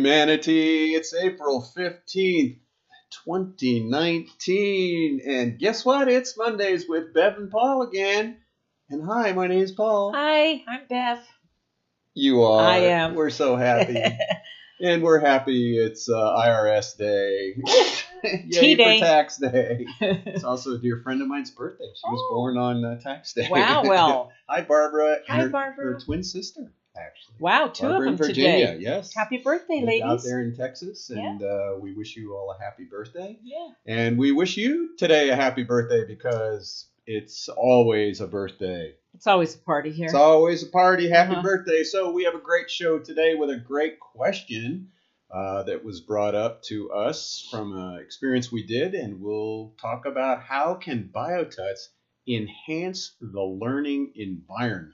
humanity. It's April 15th, 2019. And guess what? It's Mondays with Bev and Paul again. And hi, my name's Paul. Hi, I'm Bev. You are. I am. We're so happy. And we're happy it's IRS Day. Yay T-Day. for tax day. It's also a dear friend of mine's birthday. She was born on tax day. Wow, well. Hi, Barbara. Hi, Barbara. Her twin sister, actually. Wow, two Barbara of them in Virginia, today. yes. Happy birthday, Live ladies. out there in Texas, and we wish you all a happy birthday. Yeah. And we wish you today a happy birthday because it's always a birthday. It's always a party here. It's always a party. Happy Uh-huh. birthday. So we have a great show today with a great question that was brought up to us from an experience we did, and we'll talk about how can BioTouch enhance the learning environment.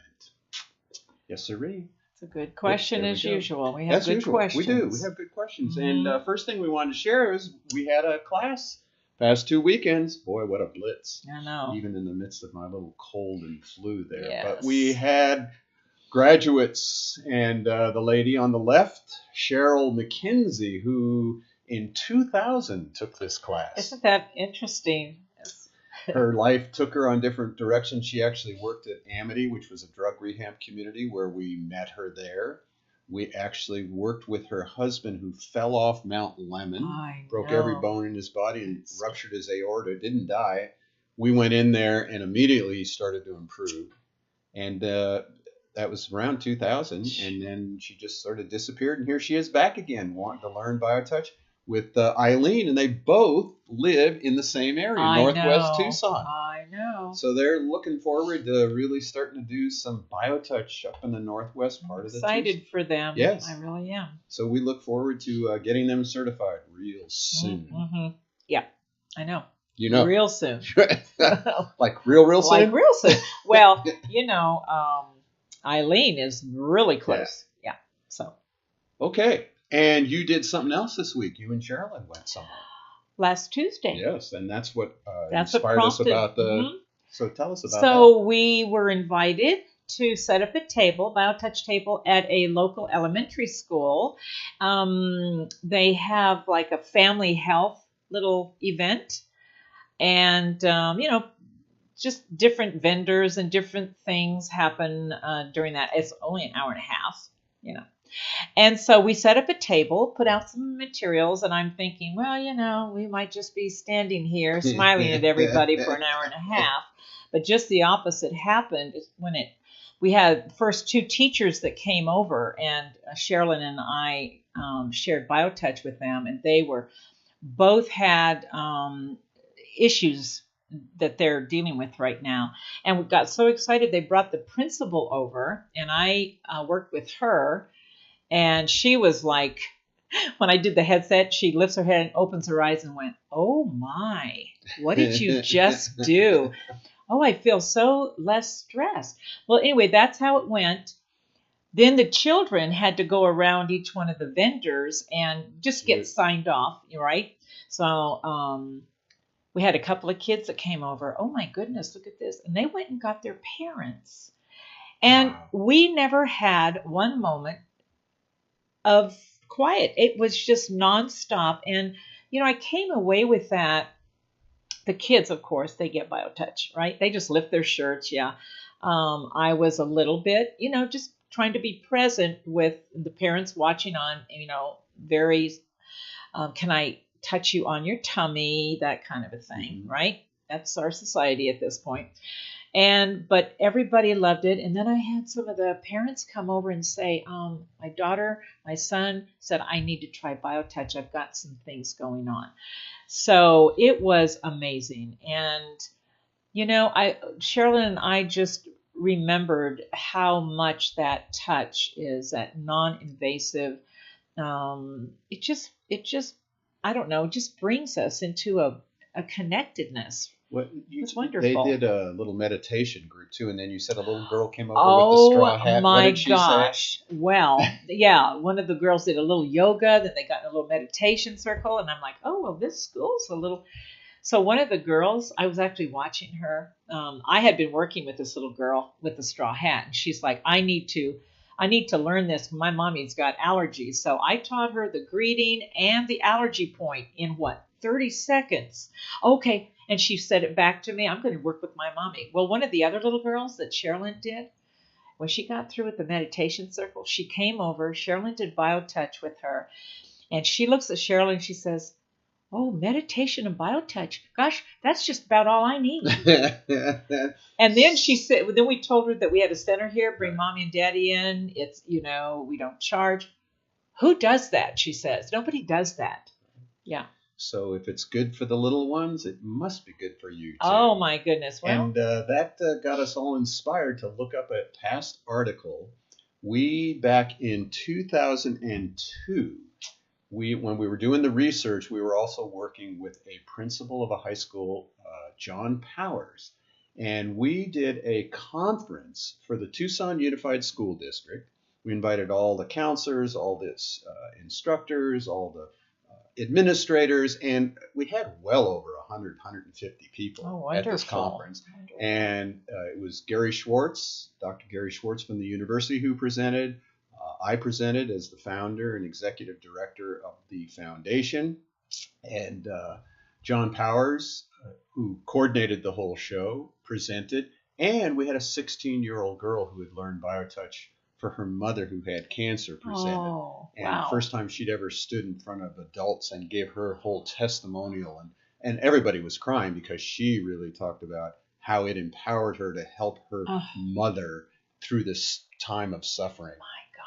Yes, sirree. It's a good question There we as go. usual. We have As good usual. questions. We do. We have good questions. Mhm. And first thing we wanted to share is we had a class past 2 weekends. Boy, what a blitz. I know. Even in the midst of my little cold and flu there. Yes. But we had graduates, and the lady on the left, Cheryl McKenzie, who in 2000 took this class. Isn't that interesting? Her life took her on different directions. She actually worked at Amity, which was a drug rehab community where we met her there. We actually worked with her husband who fell off Mount Lemmon, I broke know. every bone in his body and ruptured his aorta, didn't die. We went in there and immediately he started to improve. And that was around 2000. And then she just sort of disappeared. And here she is back again, wanting to learn BioTouch with Eileen. And they both live in the same area, I Northwest know. Tucson. I know. So they're looking forward to really starting to do some BioTouch up in the northwest part of the Excited Tucson. for them. Yes. I really am. So we look forward to getting them certified real soon. Mm-hmm. Yeah, I know. You know. Real soon. Like real soon? Like real soon. Well, Eileen is really close. Yeah. So Okay. And you did something else this week. You and Sherilyn went somewhere. last Tuesday. Yes, and that's what That's what inspired us prompted. about the... Mhm. So tell us about So we were invited to set up a table, BioTouch table, at a local elementary school. They have like a family health little event, and just different vendors and different things happen during that. It's only an hour and a half, And so we set up a table, put out some materials, and I'm thinking, well, we might just be standing here smiling at everybody for an hour and a half. But just the opposite happened when we had the first two teachers that came over, and Sherilyn and I shared BioTouch with them, and they both had issues that they're dealing with right now. And we got so excited, they brought the principal over, and I worked with her. And she was like, when I did the headset, she lifts her head and opens her eyes and went, "Oh my, what did you just do? Oh, I feel so less stressed." Well, anyway, that's how it went. Then the children had to go around each one of the vendors and just get signed off, right? So we had a couple of kids that came over. Oh my goodness, look at this. And they went and got their parents. And we never had one moment of quiet. It was just nonstop. And, I came away with that. The kids, of course, they get BioTouch, right? They just lift their shirts. Yeah. I was a little bit, just trying to be present with the parents watching on, very, can I touch you on your tummy? That kind of a thing, right? That's our society at this point. But everybody loved it. And then I had some of the parents come over and say, my daughter, my son said, I need to try BioTouch. I've got some things going on. So it was amazing. And, Sherilyn and I just remembered how much that touch is, that non-invasive. It just, I don't know, just brings us into a connectedness. It's wonderful. They did a little meditation group too, and then you said a little girl came over with a straw hat. Oh my what did she gosh! Say? Well, yeah, one of the girls did a little yoga. Then they got in a little meditation circle, and I'm like, oh well, this school's a little. So one of the girls, I was actually watching her. I had been working with this little girl with the straw hat, and she's like, I I need to learn this. My mommy's got allergies. So I taught her the greeting and the allergy point in what, 30 seconds. Okay. And she said it back to me. I'm going to work with my mommy. Well, one of the other little girls that Sherilyn did, when she got through with the meditation circle, she came over. Sherilyn did BioTouch with her. And she looks at Sherilyn and she says, oh, meditation and BioTouch. Gosh, that's just about all I need. And then she said, then we told her that we had a center here, bring mommy and daddy in. It's, we don't charge. Who does that? She says. Nobody does that. Yeah. So if it's good for the little ones, it must be good for you too. Oh my goodness. Well, and that got us all inspired to look up a past article. We, back in 2002, when we were doing the research, we were also working with a principal of a high school, John Powers. And we did a conference for the Tucson Unified School District. We invited all the counselors, all the instructors, all the administrators, and we had well over 100, 150 people at this conference. Wonderful. And it was Gary Schwartz, Dr. Gary Schwartz from the university who presented. I presented as the founder and executive director of the foundation. And John Powers, who coordinated the whole show, presented. And we had a 16-year-old girl who had learned BioTouch for her mother who had cancer presented. Oh, and wow. The first time she'd ever stood in front of adults and gave her whole testimonial. And everybody was crying because she really talked about how it empowered her to help her mother through this time of suffering.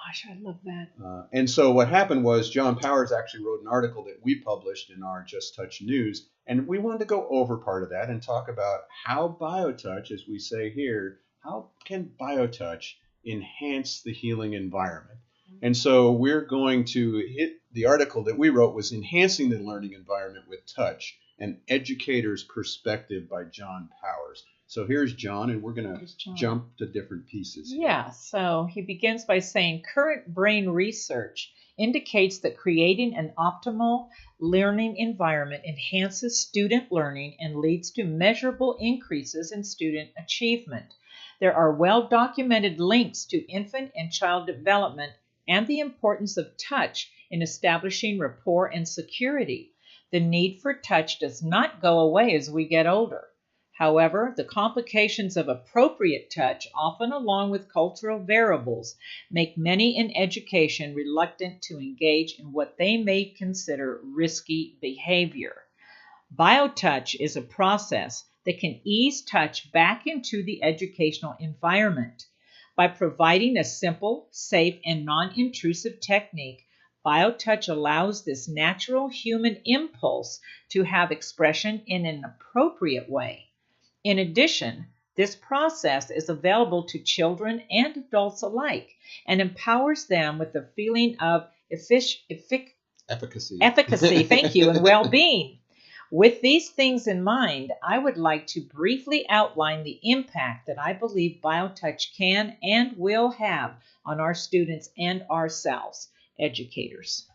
Gosh, I love that. And so what happened was John Powers actually wrote an article that we published in our Just Touch News, and we wanted to go over part of that and talk about how BioTouch, as we say here, how can BioTouch enhance the healing environment? Mm-hmm. And so we're going to hit the article that we wrote was Enhancing the Learning Environment with Touch, an Educator's Perspective by John Powers. So here's John, and we're going to jump to different pieces here. Yeah, so he begins by saying, current brain research indicates that creating an optimal learning environment enhances student learning and leads to measurable increases in student achievement. There are well-documented links to infant and child development and the importance of touch in establishing rapport and security. The need for touch does not go away as we get older. However, the complications of appropriate touch, often along with cultural variables, make many in education reluctant to engage in what they may consider risky behavior. BioTouch is a process that can ease touch back into the educational environment. By providing a simple, safe, and non-intrusive technique, BioTouch allows this natural human impulse to have expression in an appropriate way. In addition, this process is available to children and adults alike and empowers them with the feeling of efficacy, thank you, and well-being. With these things in mind, I would like to briefly outline the impact that I believe BioTouch can and will have on our students and ourselves, educators.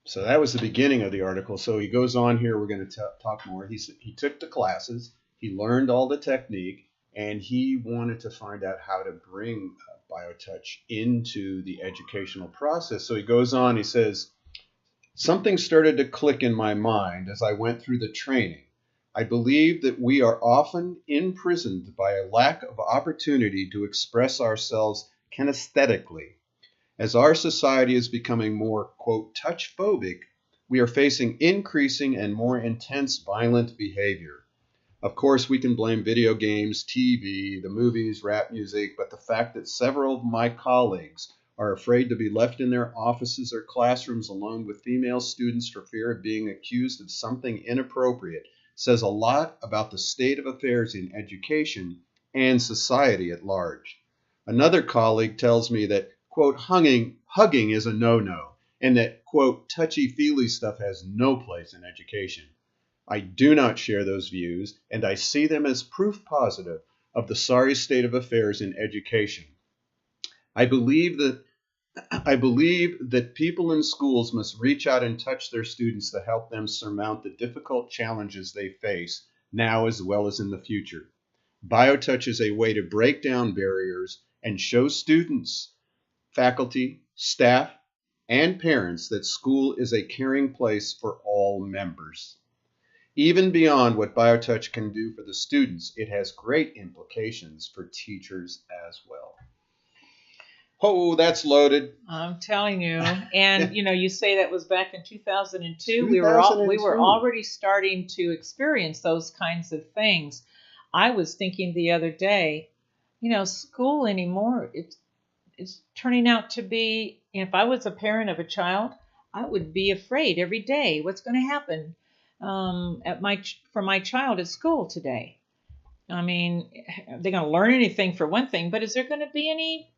So that was the beginning of the article. So he goes on here. We're going to talk more. He took the classes. He learned all the technique, and he wanted to find out how to bring BioTouch into the educational process. So he goes on, he says, something started to click in my mind as I went through the training. I believe that we are often imprisoned by a lack of opportunity to express ourselves kinesthetically. As our society is becoming more, quote, touch-phobic, we are facing increasing and more intense violent behavior. Of course, we can blame video games, TV, the movies, rap music, but the fact that several of my colleagues are afraid to be left in their offices or classrooms alone with female students for fear of being accused of something inappropriate says a lot about the state of affairs in education and society at large. Another colleague tells me that, quote, hugging is a no-no, and that, quote, touchy-feely stuff has no place in education. I do not share those views, and I see them as proof positive of the sorry state of affairs in education. I believe that people in schools must reach out and touch their students to help them surmount the difficult challenges they face now as well as in the future. BioTouch is a way to break down barriers and show students faculty, staff, and parents that school is a caring place for all members. Even beyond what BioTouch can do for the students, it has great implications for teachers as well. Oh, that's loaded. I'm telling you. And you say that was back in 2002. We were 2002. already starting to experience those kinds of things. I was thinking the other day, school anymore, it's turning out to be, if I was a parent of a child, I would be afraid every day. What's going to happen for my child at school today? I mean, they're going to learn anything for one thing, but is there going to be any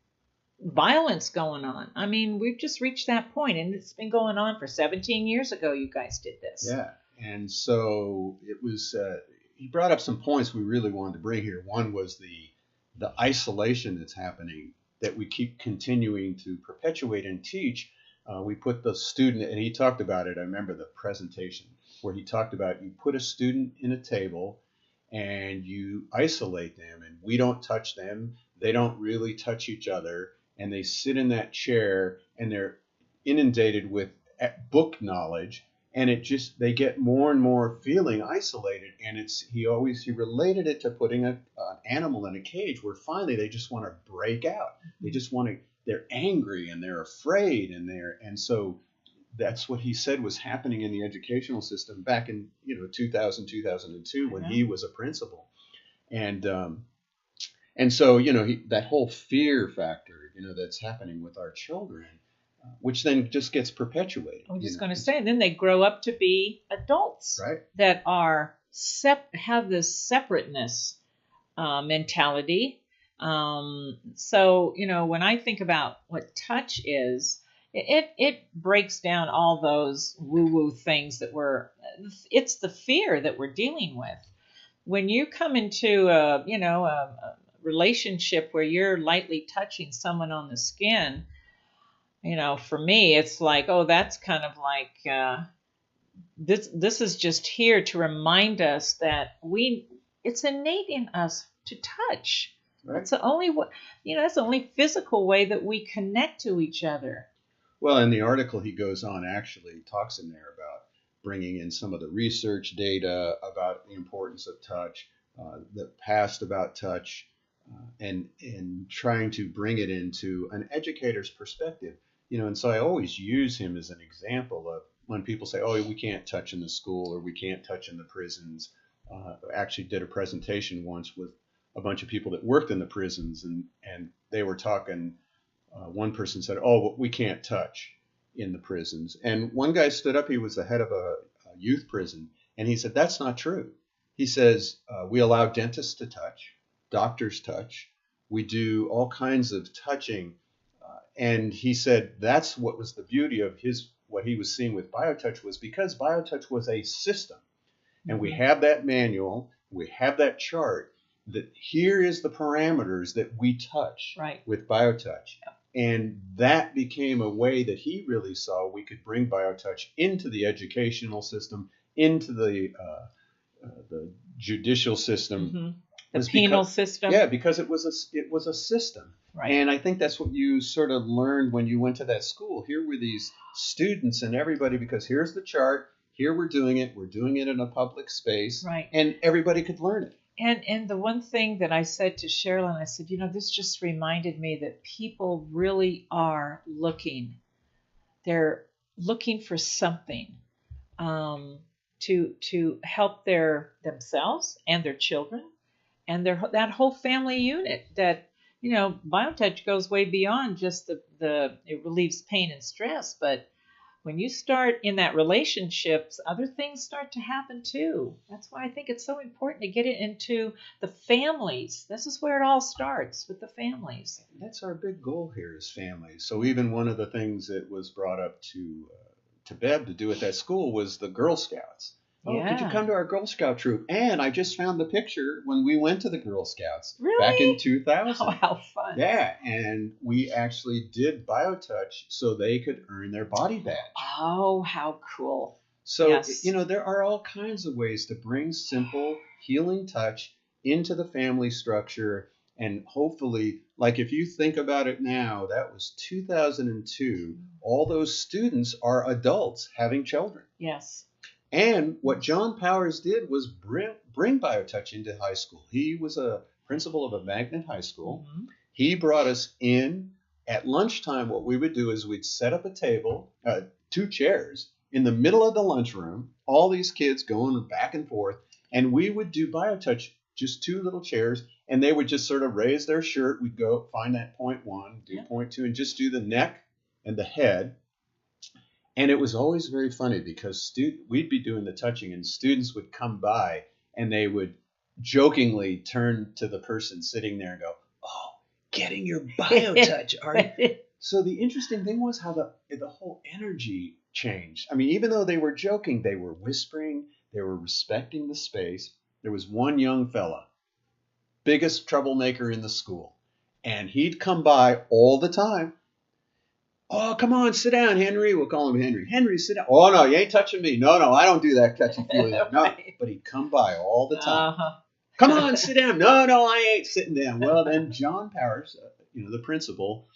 violence going on? I mean, we've just reached that point, and it's been going on for 17 years ago. You guys did this. Yeah, and so it was. He brought up some points we really wanted to bring here. One was the isolation that's happening that we keep continuing to perpetuate and teach. We put the student, and he talked about it. I remember the presentation where he talked about you put a student in a table and you isolate them, and we don't touch them. They don't really touch each other, and they sit in that chair and they're inundated with book knowledge, and they get more and more feeling isolated. And he related it to putting an animal in a cage where finally they just want to break out. They're angry and they're afraid, and so that's what he said was happening in the educational system back in 2000, 2002 when he was a principal. And so that whole fear factor that's happening with our children, which then just gets perpetuated. I was just going to say, and then they grow up to be adults, right, that are have this separateness mentality. So when I think about what touch is, it breaks down all those woo-woo things it's the fear that we're dealing with. When you come into a relationship where you're lightly touching someone on the skin, for me, it's like, oh, that's kind of like this is just here to remind us that it's innate in us to touch. Right. That's the only way, that's the only physical way that we connect to each other. Well, in the article, he goes on, actually talks in there about bringing in some of the research data about the importance of touch, the past about touch, and trying to bring it into an educator's perspective. And so I always use him as an example of when people say, oh, we can't touch in the school or we can't touch in the prisons. I actually did a presentation once with a bunch of people that worked in the prisons, and they were talking. One person said, oh, we can't touch in the prisons. And one guy stood up, he was the head of a youth prison, and he said, that's not true. He says, we allow dentists to touch, doctors touch, we do all kinds of touching. And he said that's what was the beauty of what he was seeing with BioTouch, was because BioTouch was a system. And we have that manual, we have that chart, that here is the parameters that we touch with BioTouch. And that became a way that he really saw we could bring BioTouch into the educational system, into the judicial system, the penal system. Yeah, because it was a system. Right. And I think that's what you sort of learned when you went to that school. Here were these students and everybody, because here's the chart, here we're doing it in a public space, right? And everybody could learn it. And the one thing that I said to Sherilyn, I said, this just reminded me that people really are looking. They're looking for something to help themselves and their children and that whole family unit. That BioTouch goes way beyond just it relieves pain and stress, but when you start in that relationships, other things start to happen too. That's why I think it's so important to get it into the families. This is where it all starts, with the families. That's our big goal here, is families. So even one of the things that was brought up to Bev to do at that school was the Girl Scouts. Oh, could you come to our Girl Scout troop? And I just found the picture when we went to the Girl Scouts back in 2000. Oh, how fun. Yeah, and we actually did BioTouch so they could earn their body badge. Oh, how cool. So, there are all kinds of ways to bring simple healing touch into the family structure And hopefully, like if you think about it now, that was 2002. All those students are adults having children. Yes. And what John Powers did was bring BioTouch into high school. He was a principal of a magnet high school. Mm-hmm. He brought us in at lunchtime. What we would do is we'd set up a table, 2 chairs in the middle of the lunchroom, all these kids going back and forth, and we would do BioTouch, just 2 little chairs, and they would just sort of raise their shirt. We'd go find that point 1, do point 2, and just do the neck and the head. And it was always very funny because we'd be doing the touching and students would come by and they would jokingly turn to the person sitting there and go, "Oh, getting your BioTouch, are you?" So the interesting thing was how the whole energy changed. I mean, even though they were joking, they were whispering, they were respecting the space. There was one young fella, biggest troublemaker in the school, and he'd come by all the time. "Oh, come on, sit down, Henry." We'll call him Henry. "Henry, sit down." "Oh, no, you ain't touching me." "No, I don't do that touchy-feely." No, but he'd come by all the time. "Come on, sit down." "No, I ain't sitting down." Well, then John Powers, the principal,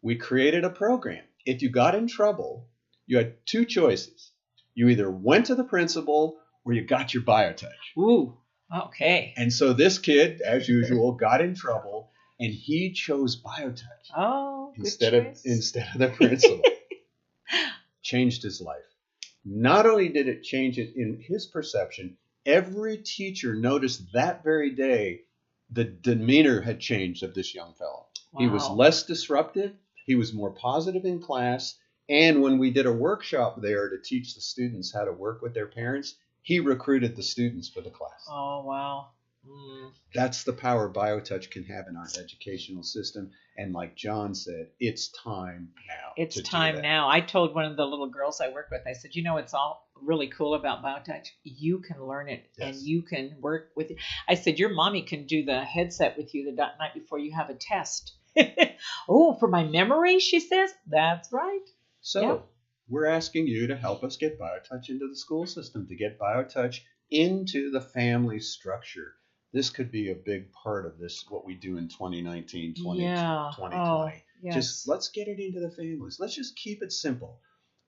we created a program. If you got in trouble, you had 2 choices. You either went to the principal or you got your BioTouch. Ooh, okay. And so this kid, as usual, got in trouble, and he chose BioTouch. Oh, instead of the principal. Changed his life. Not only did it change it in his perception, every teacher noticed that very day the demeanor had changed of this young fellow. Wow. He was less disruptive. He was more positive in class. And when we did a workshop there to teach the students how to work with their parents, he recruited the students for the class. Oh, wow. That's the power BioTouch can have in our educational system. And like John said, it's time now. It's time now. I told one of the little girls I work with, I said, it's all really cool about BioTouch. You can learn it and you can work with it. I said, your mommy can do the headset with you the night before you have a test. Oh, for my memory, she says. That's right. So we're asking you to help us get BioTouch into the school system, to get BioTouch into the family structure. This could be a big part of this, what we do in 2019, 2020. Oh, yes. Just let's get it into the families. Let's just keep it simple.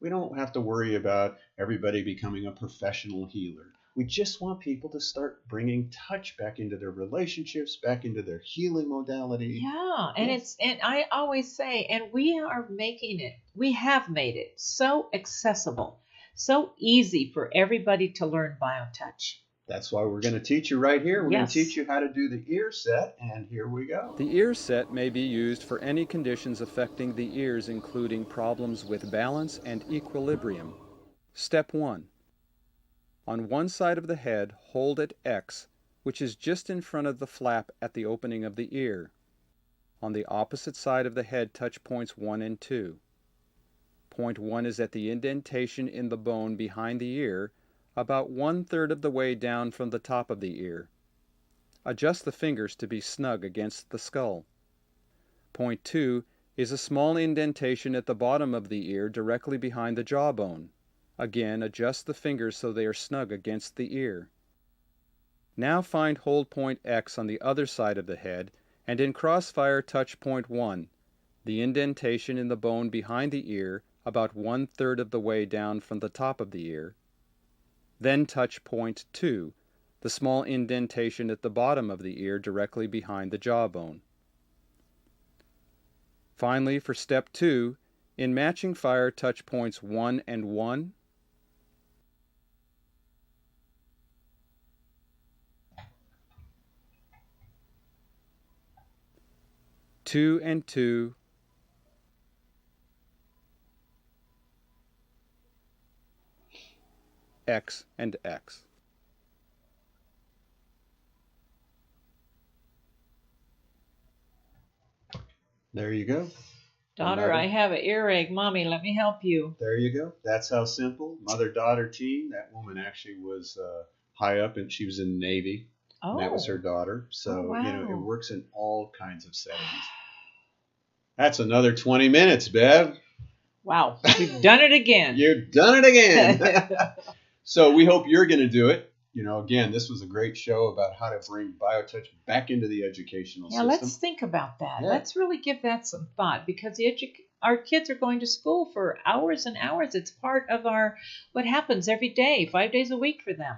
We don't have to worry about everybody becoming a professional healer. We just want people to start bringing touch back into their relationships, back into their healing modality. Yeah, and and I always say, and we have made it so accessible, so easy for everybody to learn BioTouch. That's why we're going to teach you right here. We're going to teach you how to do the ear set, and here we go. The ear set may be used for any conditions affecting the ears, including problems with balance and equilibrium. Step 1. On one side of the head, hold at X, which is just in front of the flap at the opening of the ear. On the opposite side of the head, touch points 1 and 2. Point 1 is at the indentation in the bone behind the ear, about 1/3 of the way down from the top of the ear. Adjust the fingers to be snug against the skull. Point 2 is a small indentation at the bottom of the ear directly behind the jawbone. Again, adjust the fingers so they are snug against the ear. Now find hold point X on the other side of the head, and in crossfire touch point 1, the indentation in the bone behind the ear, about 1/3 of the way down from the top of the ear. Then touch point 2, the small indentation at the bottom of the ear directly behind the jawbone. Finally, for step 2, in matching fire, touch points 1 and 1, 2 and 2, X and X. There you go. Daughter, I have an earache. Mommy, let me help you. There you go. That's how simple. Mother-daughter team. That woman actually was high up, and she was in the Navy. Oh. And that was her daughter. So, wow. It works in all kinds of settings. That's another 20 minutes, Bev. Wow. We've done it again. You've done it again. So we hope you're going to do it. again, this was a great show about how to bring BioTouch back into the educational Yeah, system. let's think about that. Yeah. Let's really give that some thought because our kids are going to school for hours and hours. It's part of what happens every day, 5 days a week for them.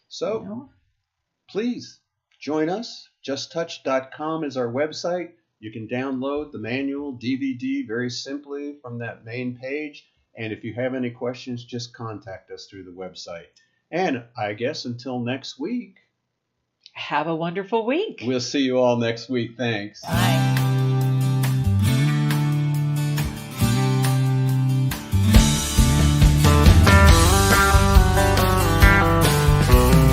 So please join us. JustTouch.com is our website. You can download the manual DVD very simply from that main page. And if you have any questions, just contact us through the website. And I guess until next week. Have a wonderful week. We'll see you all next week. Thanks. Bye.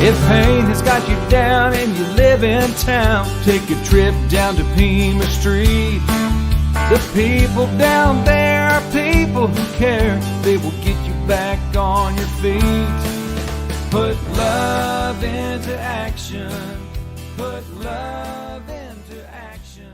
If pain has got you down and you live in town, take a trip down to Pima Street. The people down there are people who care. They will get you back on your feet. Put love into action. Put love into action.